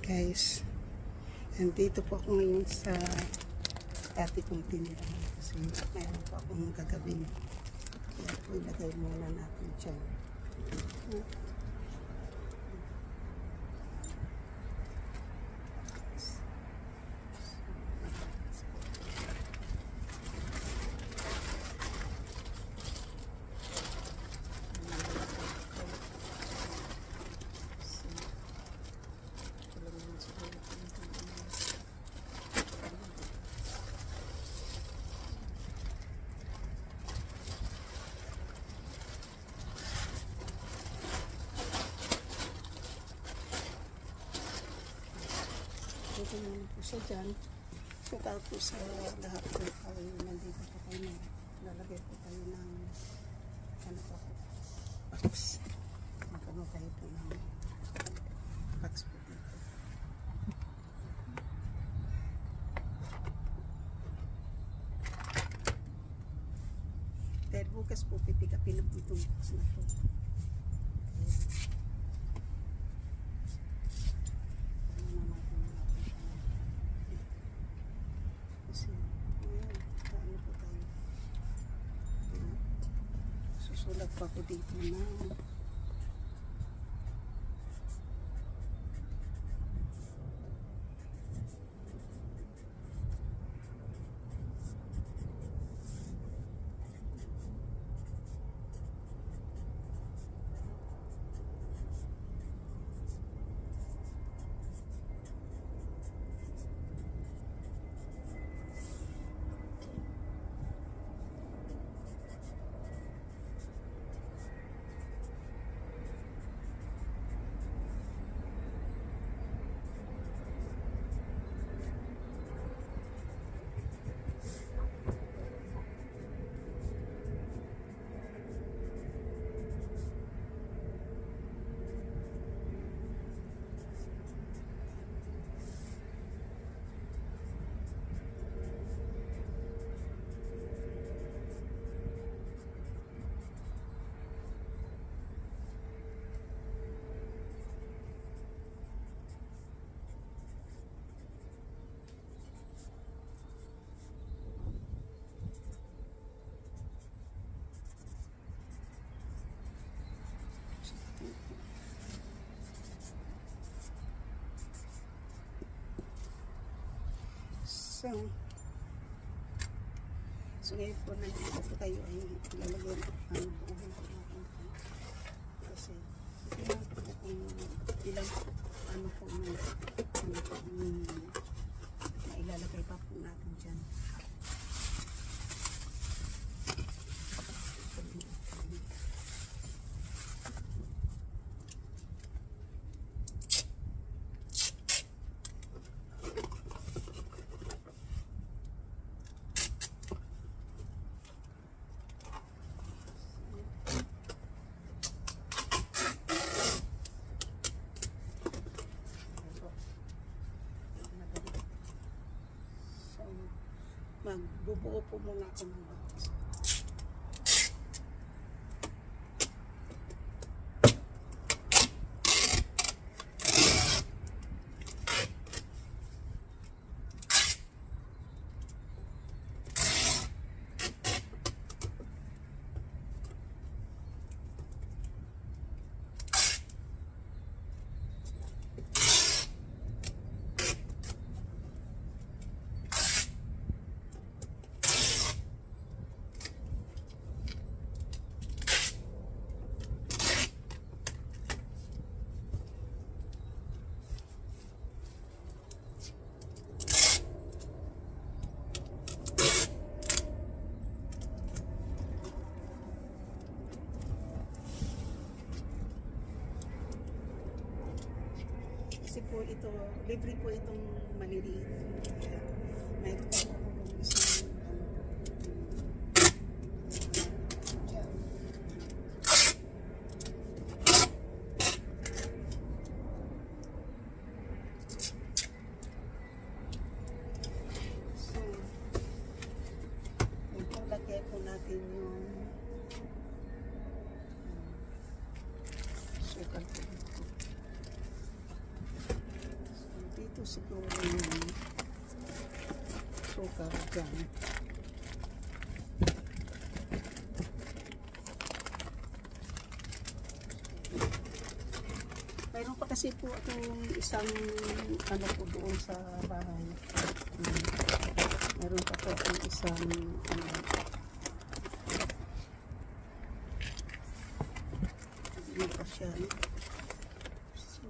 Guys, nandito po ako ngayon sa dati kong tinirahan kasi mayroon po akong gagawin. Kaya po ilagay muna natin dyan. Ito muna po siya dyan. So, tapos sa lahat po ay nandito po tayo na lalagay po tayo ng ano po po box. Magkano tayo po ng box po dito. Dahil bukas po pipikapin na po itong box na po. Susulat pa ko dito na So ngayon po nandito po tayo ay ilalagay ang buuhin po natin kasi ilang po kung ilang ano po na ilalagay pa po natin dyan. Magbubuo po muna ako ng box. Kasi po ito, libre po itong maliliit. Mayroon po ako isang so, ito lagyan po natin yung sukal po dito. siguro yung sukar dyan. Mayroon pa kasi po akong isang ano po doon sa bahay. Mayroon pa po akong isang ano, hindi pa siya. So,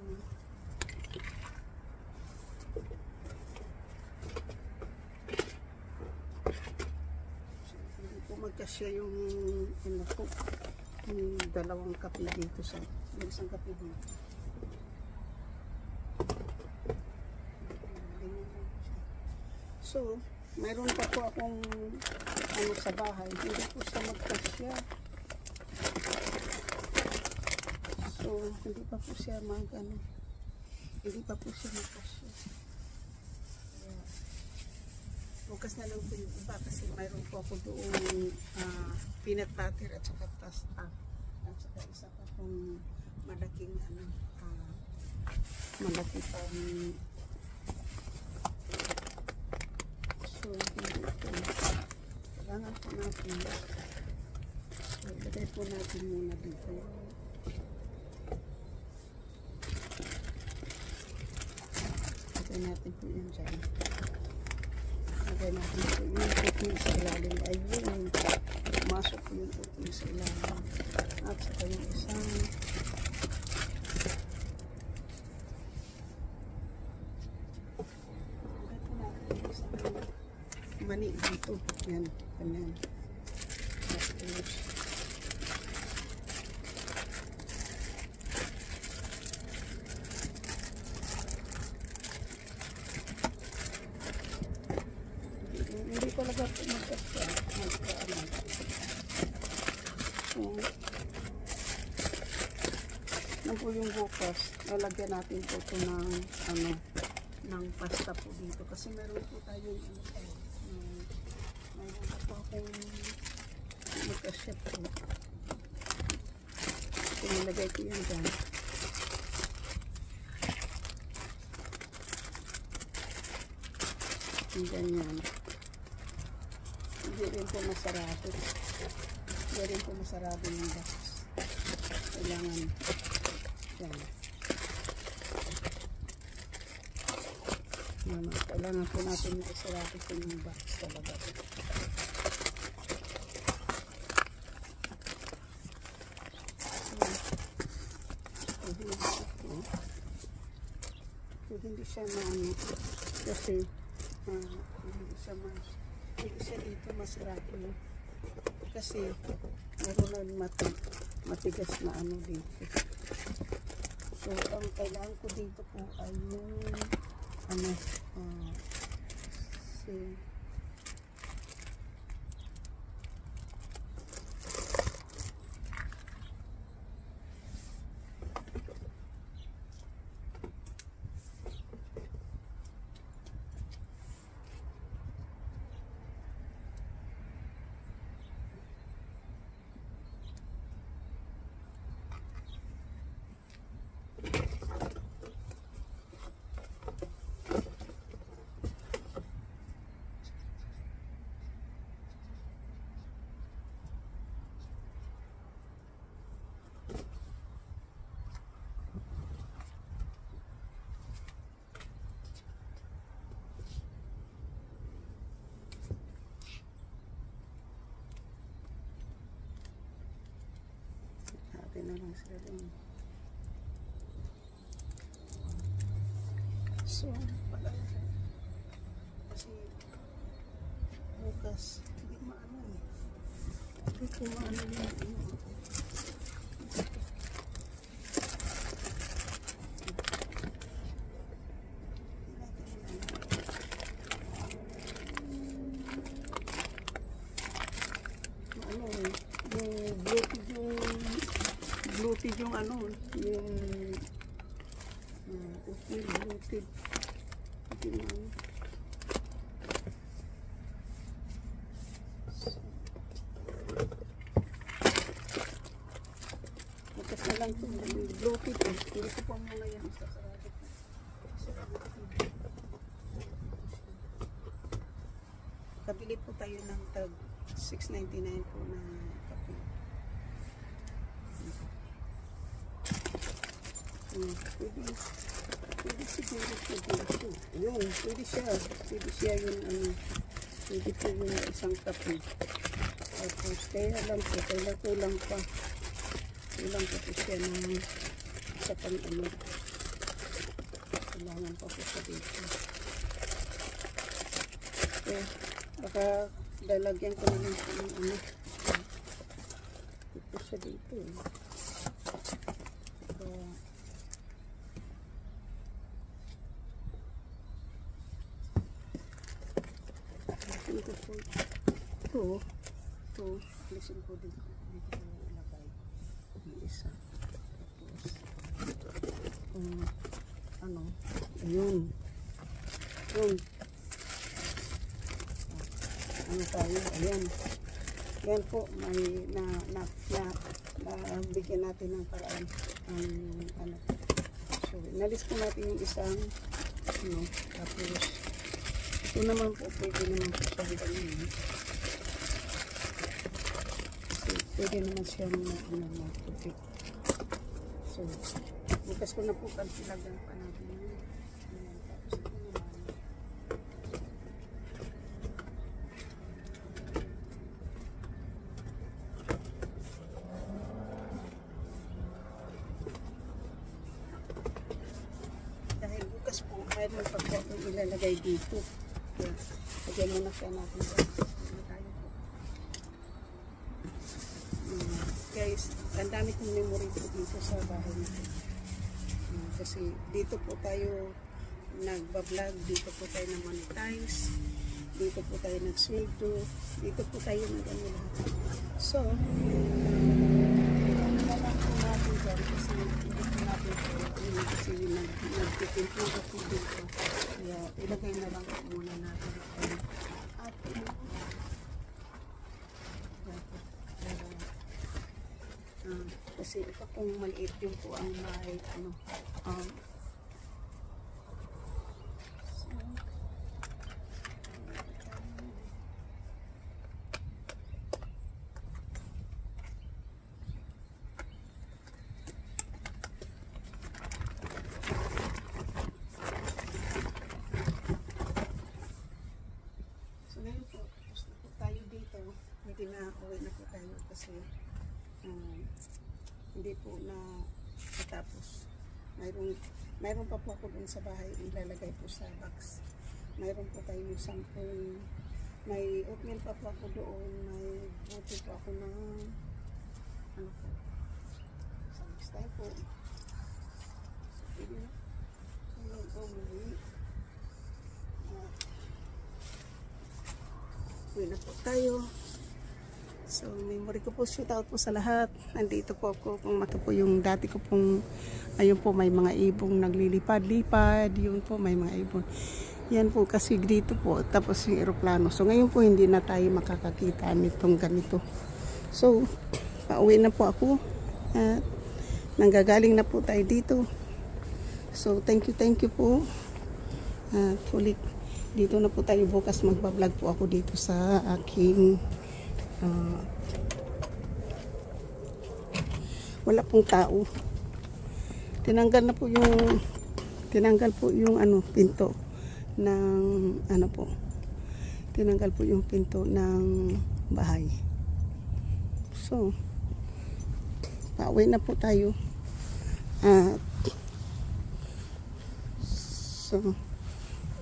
hindi po magkasya yung ano po, yung dalawang kape dito sa isang kape dito. So, mayroon pa po akong ano sa bahay. Hindi po siya magkasya. So, hindi pa po siya ano, hindi pa po siya magkasya. Kaya, bukas na lang po yung iba kasi mayroon po ako doon peanut butter at saka pasta. At saka isa pa pong malaking ano, malaki pang so, kailangan po natin. So, ilagay po natin muna dito. Ilagay natin po yun dyan. Ilagay natin po yung cooking sa ilalim. Ayun, pumasok po yung cooking sa ilalim. At saka yung isang mani dito. Yan. Ganyan. Tapos, hindi ko lang po magkasya. Nang po yung bukas, lalagyan natin po ito ng ano, ng pasta po dito. Kasi meron po tayong ano tayo. Mayroon pa po akong magka-chef po. So, nilagay ko yan dyan. Yung ganyan. Hindi rin po masarado. Hindi rin po masarado yung box. Kailangan yan. Kailangan po natin masarado po yung box talaga. Hindi siya kasi hindi siya dito masarado kasi meron na matigas na ano dito. So ang kailangan ko dito po ay yung ano na lang sila rin. So, pala kasi bukas hindi maano hindi ko maano yung bloated yung ano, yung okay, bloated. Matas na lang ito, bloated eh. Hindi ko pa muna yan, sasarado ko. tayo ng tag 6.99 po na kape. Pwede siguro po dito. Yun, pwede siya yung ano, pwede po yung isang kape. Tapos kaya lang po, kulang pa. Kulang pa po siya ng sa pang ano. Kailangan pa po sa dito. Okay, baka lalagyan ko na lang po ng ano. Ito siya dito. Ito, alisin ko dito. Dito ko ilagay. Yung isa. Tapos, ano, ayun. Yun. Ano tayo? Ayan. Yan po, may bigyan natin ng paraan. Ano. So, inalis ko natin yung isang, ano, tapos, ito naman po, pwede naman po pahitan yun. Pwede naman siyang tubig. So, bukas ko na po pagsilagyan pa natin. Ayan, tapos ito naman. Dahil bukas po, mayroon pa po itong ilalagay dito. Kaya, lagyan muna siya natin. Guys, ang dami kong memory po dito sa bahay nito. Kasi dito po tayo nagbablog, dito po tayo nag-monetize, dito po tayo nag-sweldo, dito po tayo nag-ano lahat. So, nalang po natin dyan kasi dito natin po, kasi nag-titimpuga po dito. Kaya ilagay na lang po muna natin. At kasi ito kung maliit yung po ang may ano, so ngayon po, tapos na po tayo dito, hindi na uwi na po tayo kasi hindi po na matapos. Mayroon pa po ako dun sa bahay, ilalagay po sa box. Mayroon po tayo yung sampung, may oatmeal pa po ako doon, may buti po ako ng ano po, sa next time po. So, pwede na. Uwi na po tayo. So, memory ko po, shoot out po sa lahat. Nandito po ako, kung mato po yung dati ko pong, ayun po, may mga ibong naglilipad-lipad, yun po, may mga ibon. Yan po kasi dito po, tapos yung eroplano. So, ngayon po, hindi na tayo makakakita nitong ganito. So, pauwi na po ako. At, nanggagaling na po tayo dito. So, thank you po. At, ulit, dito na po tayo bukas, magbablog po ako dito sa aking wala pong tao. Tinanggal po yung ano, pinto ng ano po. Tinanggal po yung pinto ng bahay. So, pauwi na po tayo. So,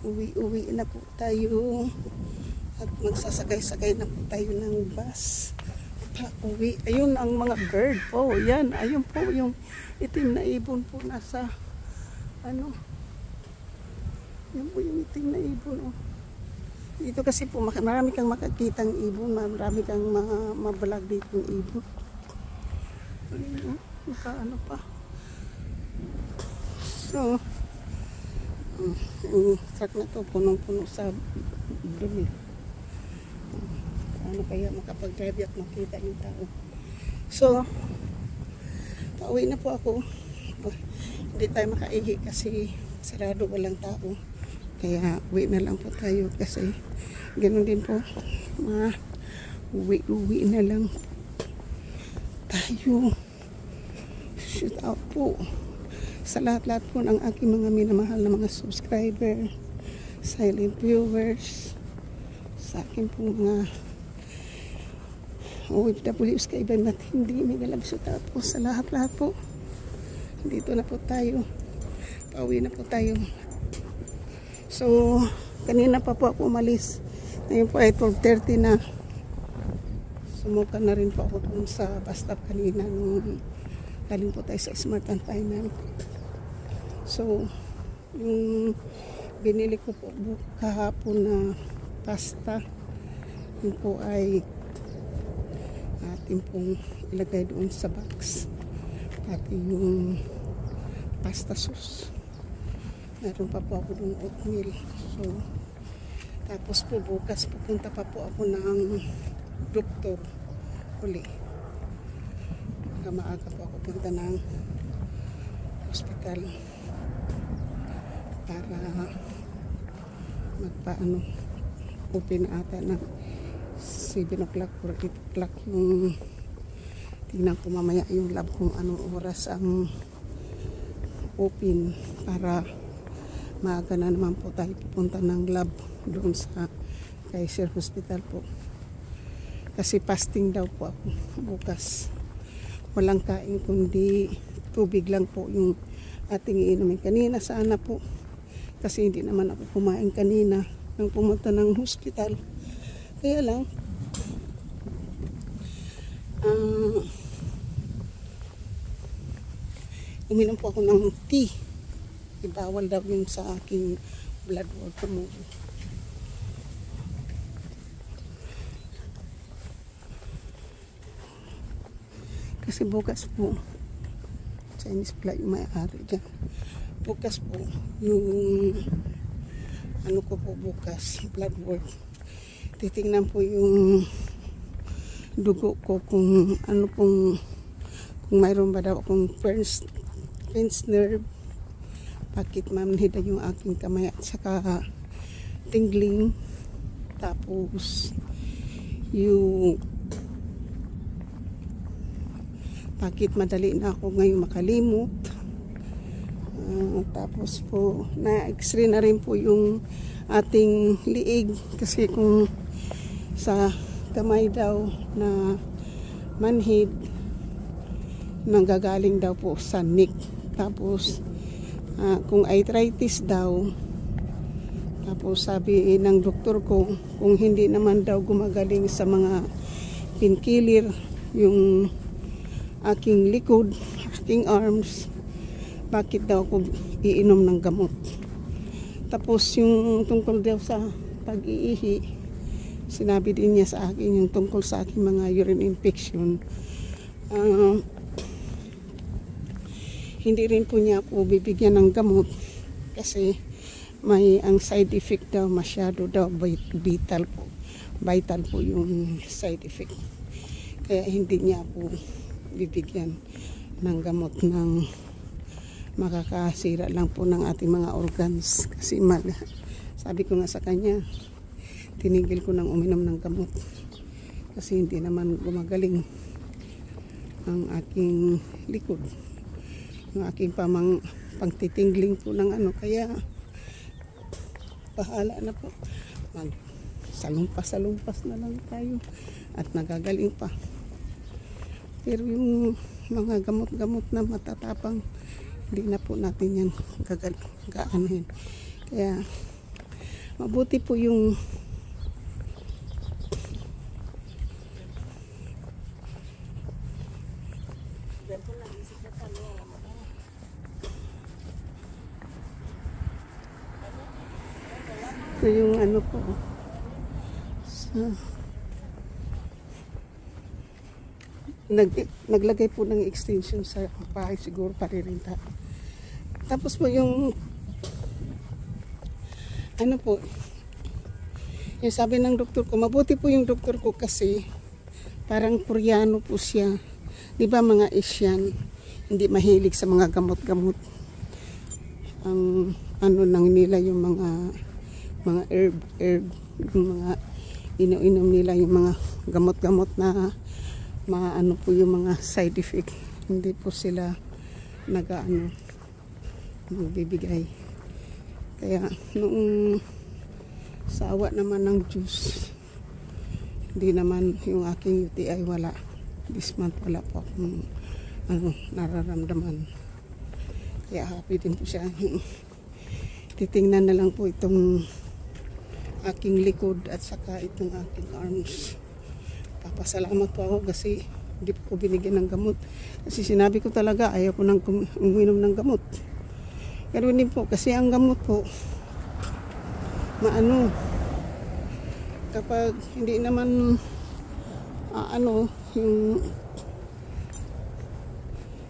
uwi na po tayo. At magsasakay-sakay na po tayo ng bus. Pauwi. Ayun ang mga bird po. Yan. Ayun po yung itim na ibon po nasa ano. Yan po yung itim na ibon. Oh. Dito kasi po marami kang makakitang ibon. Marami kang mabalag dito ng ibon. Ayun. Ano pa. So, yung truck na to punong-puno sa dumi. Ano kaya makapag-drive at makita yung tao. So, pauwi na po ako. Hindi tayo makaihi kasi sarado, walang tao. Kaya uwi na lang po tayo kasi ganoon din po, uwi na lang tayo. Shout out po sa lahat-lahat po ng aking mga minamahal na mga subscriber, silent viewers, sa aking po mga OFWs kaiban at hindi mega love. Shout out po sa lahat-lahat po. Dito na po tayo, pauwi na po tayo. So kanina pa po ako umalis, ngayon po ay 12:30 na. Sumuka na rin po ako dun sa bus stop kanina nung galing po tayo sa Smart and Final. So yung binili ko po kahapon na pasta, yun po ay atin pong ilagay doon sa box. Pati yung pasta sauce, meron pa po ako doon oatmeal. So tapos po bukas pupunta pa po ako ng doktor uli. Maaga po ako punta ng hospital para open ata na 7 o'clock or 8 o'clock yung tingnan ko mamaya yung lab kung anong oras ang open para maaga na naman po tayo pupunta ng lab doon sa Kaiser Hospital po. Kasi fasting daw po ako bukas. Walang kain kundi tubig lang po yung ating iinumin. Kanina sana po kasi hindi naman ako kumain kanina nang pumunta ng hospital. Kaya lang uminom po ako ng tea. Ibawal daw yung sa aking blood work mo. Kasi bukas po Chinese pala yung may-ari dyan. Bukas po yung ko po bukas blood work. Titingnan po yung dugo ko kung kung mayroon ba daw akong pinch nerve, bakit mamnida yung aking kamay at saka tingling. Tapos yung bakit madali na ako ngayon makalimot. Tapos po na x-ray na rin po yung ating liig kasi kung sa kamay daw na manhid nanggagaling daw po sa neck. Tapos kung arthritis daw, tapos sabi ng doktor ko kung hindi naman daw gumagaling sa mga painkiller yung aking likod, aking arms, bakit daw ako iinom ng gamot. Tapos yung tungkol daw sa pag-iihi, sinabi din niya sa akin yung tungkol sa aking mga urine infection. Hindi rin po niya ako bibigyan ng gamot kasi may ang side effect daw, masyado daw vital po yung side effect. Kaya hindi niya ako bibigyan ng gamot ng makakasira lang po ng ating mga organs. Kasi sabi ko nga sa kanya, tinigil ko ng uminom ng gamot kasi hindi naman gumagaling ang aking likod, yung aking pangtitingling po ng kaya bahala na po, salumpas na lang tayo at nagagaling pa. Pero yung mga gamot-gamot na matatapang, hindi na po natin yan gaanohin. Kaya mabuti po yung ito yung po naglagay po ng extension sa bahay, siguro paririnta. Tapos po yung po yung sabi ng doktor ko, mabuti po yung doktor ko kasi parang Koreano po siya, di ba, mga Asian, hindi mahilig sa mga gamot-gamot. Ang nang nila yung mga mga herb, yung mga ino-inom nila, yung mga gamot-gamot na ano po yung mga side effect. Hindi po sila nagbibigay. Kaya noong sawa naman ng juice, hindi naman yung aking UTI wala. This month wala po akong nararamdaman. Kaya happy din po siya. Titingnan na lang po itong aking likod at saka itong aking arms. Papasalamat po ako kasi hindi po ko binigyan ng gamot. Kasi sinabi ko talaga ayaw ko nang uminom ng gamot. Pero din po kasi ang gamot po kapag hindi naman yung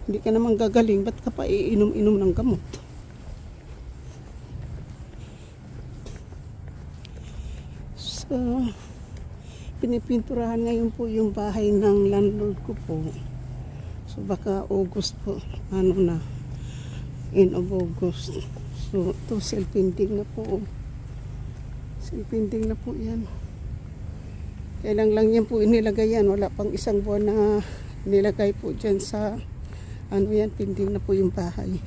hindi ka naman gagaling, ba't ka pa iinom-inom ng gamot? So, pinipinturahan ngayon po yung bahay ng landlord ko po. So, baka August po, end of August. So, ito, self-painting na po. Self-painting na po yan. Kailang lang yan po inilagay yan. Wala pang isang buwan na nilagay po dyan sa, painting na po yung bahay.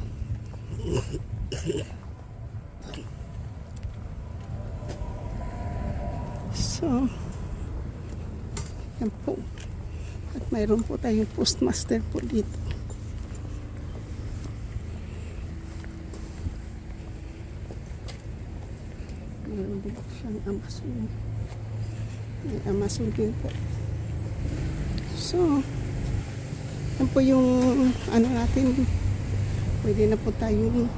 So, yan po. At mayroon po tayong postmaster po dito. Mayroon din siyang Amazon. May Amazon din po. So, yan po yung natin. Pwede na po tayong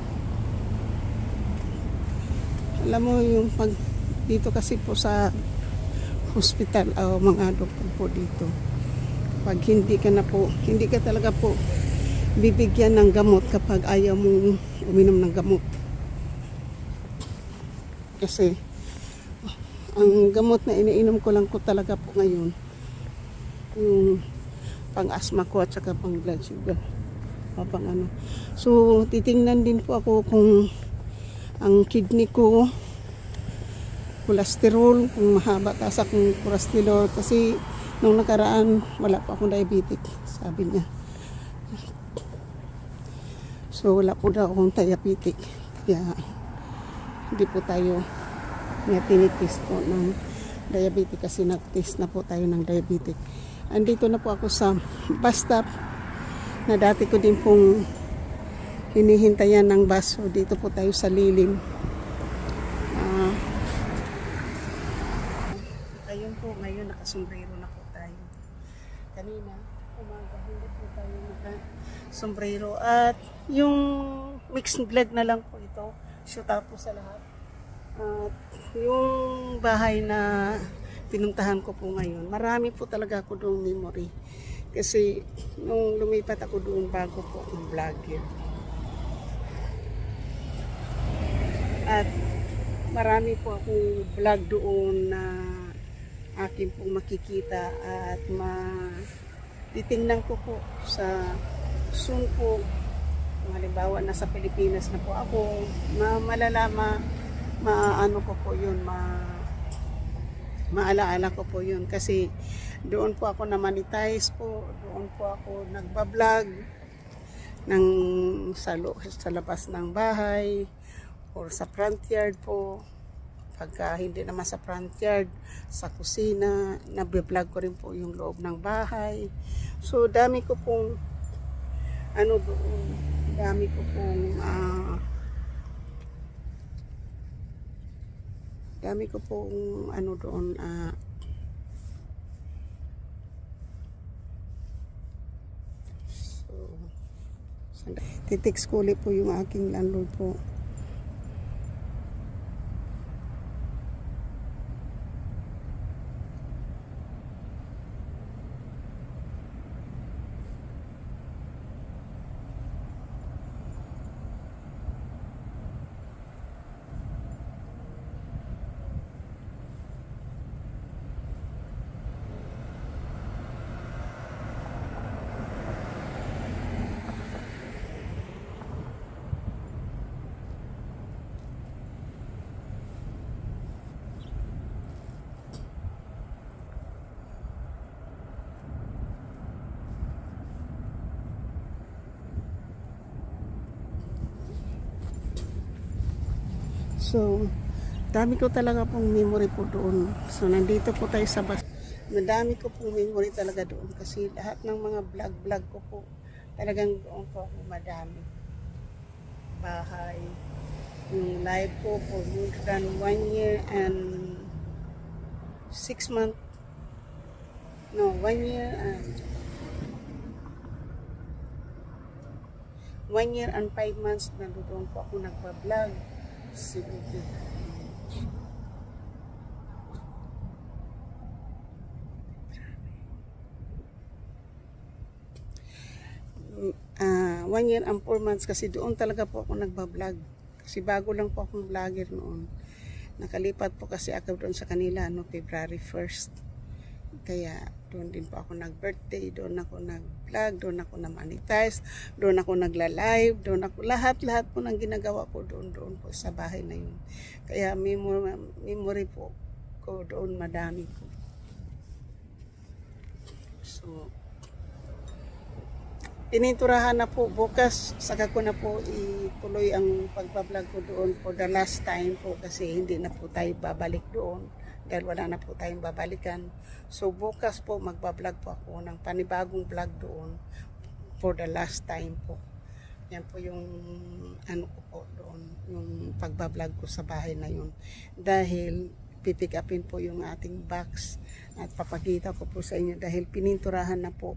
alam mo yung pag dito kasi po sa hospital o mga doktor po dito, pag hindi ka talaga po bibigyan ng gamot kapag ayaw mong uminom ng gamot. Kasi ang gamot na iniinom ko lang ko talaga po ngayon yung pang asthma ko at saka pang blood sugar o pang so titingnan din po ako kung ang kidney ko cholesterol, kung mahaba taas akong cholesterol kasi nung nakaraan wala pa akong diabetic, sabi niya. So wala po daw akong diabetic, kaya hindi po tayo tinitest po ng diabetic kasi nag-test na po tayo ng diabetic. Andito na po ako sa bus stop na dati ko din pong hinihintayan ng bus. So dito po tayo sa lilim. Ayun po, ngayon nakasombrero na po tayo. Kanina, umaga, hindi po tayo nakasombrero. At yung mixed blood na lang po ito. Shoot out po sa lahat. At yung bahay na pinuntahan ko po ngayon, marami po talaga ako doong memory. Kasi nung lumipat ako doon bago po ng vlogger. At marami po akong vlog doon na akin pong makikita at titingnan ko po sa soon po, halimbawa nasa Pilipinas na po ako, maano ko po yun, maalaala ko po yun kasi doon po ako na-monetize po, doon po ako nagbablog sa labas ng bahay or sa front yard po. Pagka hindi naman sa front yard, sa kusina, nagbe-vlog ko rin po yung loob ng bahay. So dami ko pong doon, dami ko pong doon so titext ko ulit po yung aking landlord po. So, dami ko talaga pong memory po doon. So, nandito po tayo sa bus. Madami ko pong memory talaga doon kasi lahat ng mga vlog ko po talagang doon po ako madami. Bahay. Yung live po for more than 1 year and 6 months. No, 1 year and 5 months na doon po ako nagpa-vlog. Sige. 1 year and 4 months kasi doon talaga po ako nagbablog. Kasi bago lang po akong vlogger noon. Nakalipat po kasi ako doon sa kanila no February 1st. Kaya doon din po ako nag-birthday, doon ako nag-vlog, doon ako na-monetize, doon ako nagla-live, doon ako lahat po ng ginagawa ko doon po sa bahay na yun. Kaya memory po ko doon madami ko. So, tiniturahan na po bukas, saka ko na po ituloy ang pagbablog ko doon for the last time po kasi hindi na po tayo babalik doon dahil wala na po tayong babalikan. So bukas po magbablog po ako ng panibagong vlog doon for the last time po. Yan po yung ano ko po doon, yung pagbablog ko sa bahay na yun. Dahil pipick upin po yung ating box at papakita ko po sa inyo dahil pininturahan na po.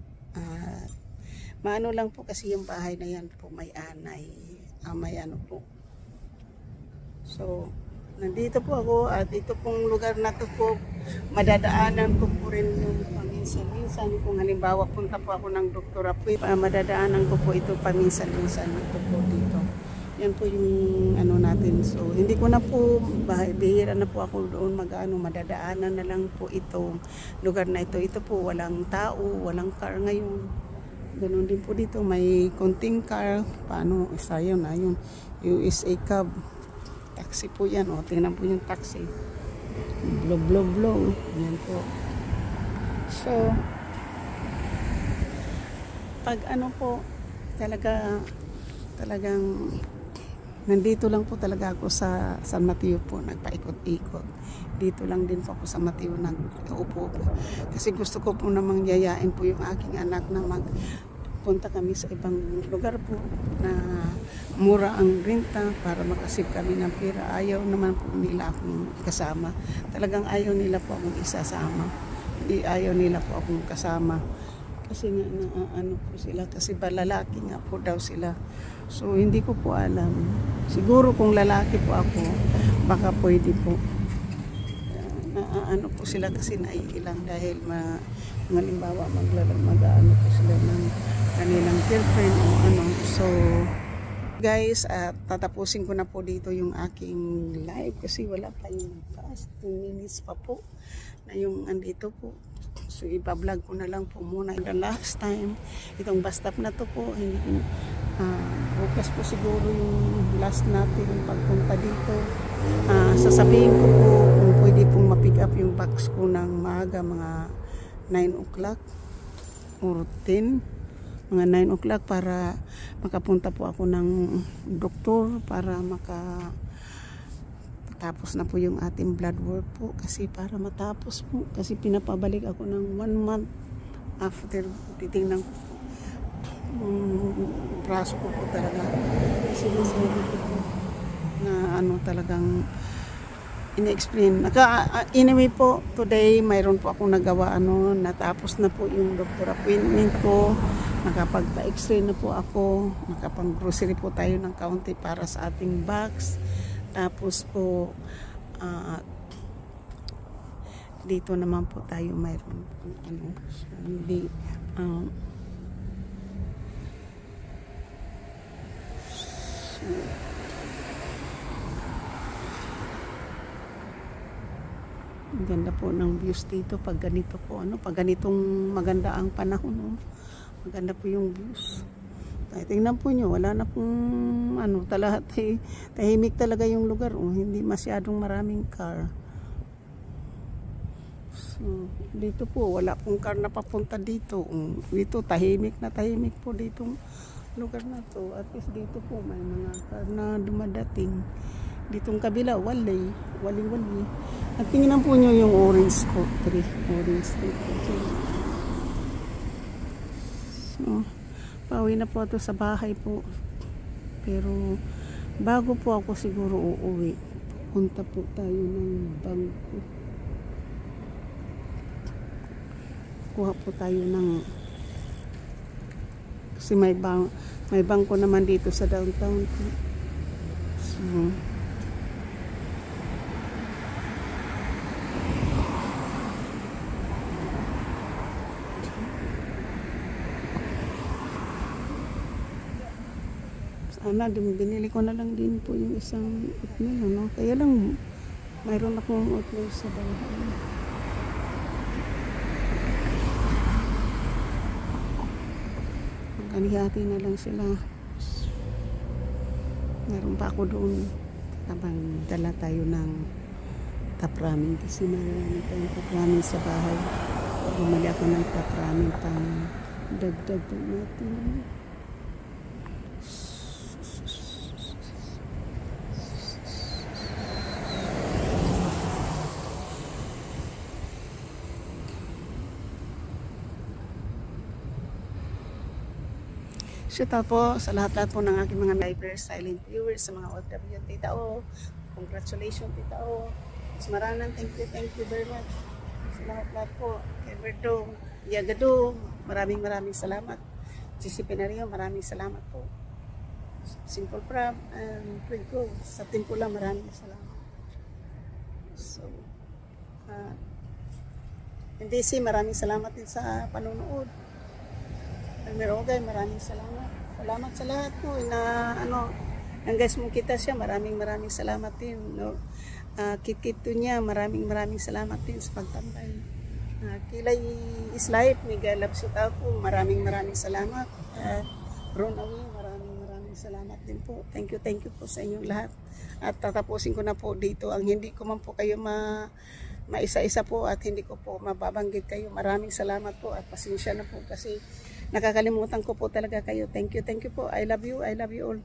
Maano lang po kasi yung bahay na yan po may anay, may ano po. So, nandito po ako at ito pong lugar na to po, madadaanan ko po rin yung paminsan-minsan. Kung halimbawa punta po ako ng Dr. Apoy, madadaanan ko po ito paminsan-minsan ito po dito. Yan po yung ano natin. So, hindi ko na po, bihira na po ako doon madadaanan na lang po itong lugar na ito. Ito po walang tao, walang car ngayon. Ganun din po dito, may konting car. Paano? Isa yun na yung USA Cab. Taxi po yan. O, tingnan po yung taxi. Blow. Yan po. So, pag ano po, talagang nandito lang po talaga ako sa San Mateo po. Nagpaikot-ikot. Dito lang din po ako sa Mateo nag-uupo po. Kasi gusto ko po namang yayain po yung aking anak na magpunta kami sa ibang lugar po na mura ang renta para makasip kami ng pera. Ayaw naman po nila akong kasama. Talagang ayaw nila po akong isasama. Ayaw nila po akong kasama. Kasi nga ano po sila. Kasi lalaki nga po daw sila. So hindi ko po alam. Siguro kung lalaki po ako, baka pwede po. Ano po sila kasi naiilang dahil halimbawa mag-ano po sila ng kanilang girlfriend o ano. So guys, tatapusin ko na po dito yung aking live kasi wala pa yung past 2 minutes pa po na yung andito po. So ipa-vlog ko na lang po muna the last time itong bus stop na to po. Bukas po siguro yung last natin pagpunta dito. Sasabihin ko po kung pwede pong ma-pick up yung box ko ng maaga, mga 9 o'clock or 10, mga 9 o'clock para makapunta po ako ng doktor para tapos na po yung ating blood work po kasi para matapos po kasi pinapabalik ako ng 1 month after titingnan ko po braso ko po talaga kasi nasabi ko po na ano talagang in-explain. Anyway po, today mayroon po akong nagawa natapos na po yung doctor appointment ko. Nakapagpa-x-ray na po ako. Nakapang-grocery po tayo ng kaunti para sa ating box. Tapos po dito naman po tayo mayroon hindi ganda po ng views dito pag ganito po pag ganitong maganda ang panahon maganda po yung views. Tingnan po nyo, wala na pong tahimik talaga yung lugar hindi masyadong maraming car. So dito po wala pong car na papunta dito. Dito tahimik po ditong lugar na to. At least dito po may mga car na dumadating. Ditong kabila, wali. At tingnan po nyo yung orange po tree. Orange tree po. So, pauwi na po ito sa bahay po. Pero, bago po ako siguro uuwi, punta po tayo ng bangko. Kuha po tayo ng, kasi may bangko naman dito sa downtown po. So, binili ko na lang din po yung isang oatmeal, no? Kaya lang mayroon akong oatmeal sa bahay. Magkanihati na lang sila. Meron pa ako doon habang dala tayo ng top ramen kasi marami tayong top ramen sa bahay. Bumali ako ng top ramen pang dagdag po natin. Shout out po sa lahat-lahat po ng aking mga viewers, silent viewers, sa mga OFW, Tita O. Congratulations, Tita O. Mas maraming thank you very much. Sa lahat-lahat po. Kay Berto, Yagado, maraming salamat. Gigi Penario, maraming salamat po. Simple Prab, and Prigo, sa tempo lang maraming salamat. So, hindi maraming salamat din sa panonood. Merogay, maraming salamat. Salamat sa lahat po na ang guys mong kita siya, maraming salamat din, no. Kit-kito niya, maraming salamat din sa pagtambay. Kilay is life, Miguel Labsuta po, maraming salamat. Ronawi, maraming salamat din po. Thank you po sa inyong lahat. At tatapusin ko na po dito ang hindi ko man po kayo maisa-isa po at hindi ko po mababanggit kayo. Maraming salamat po at pasensya na po kasi nakakalimutan ko po talaga kayo. Thank you po. I love you all.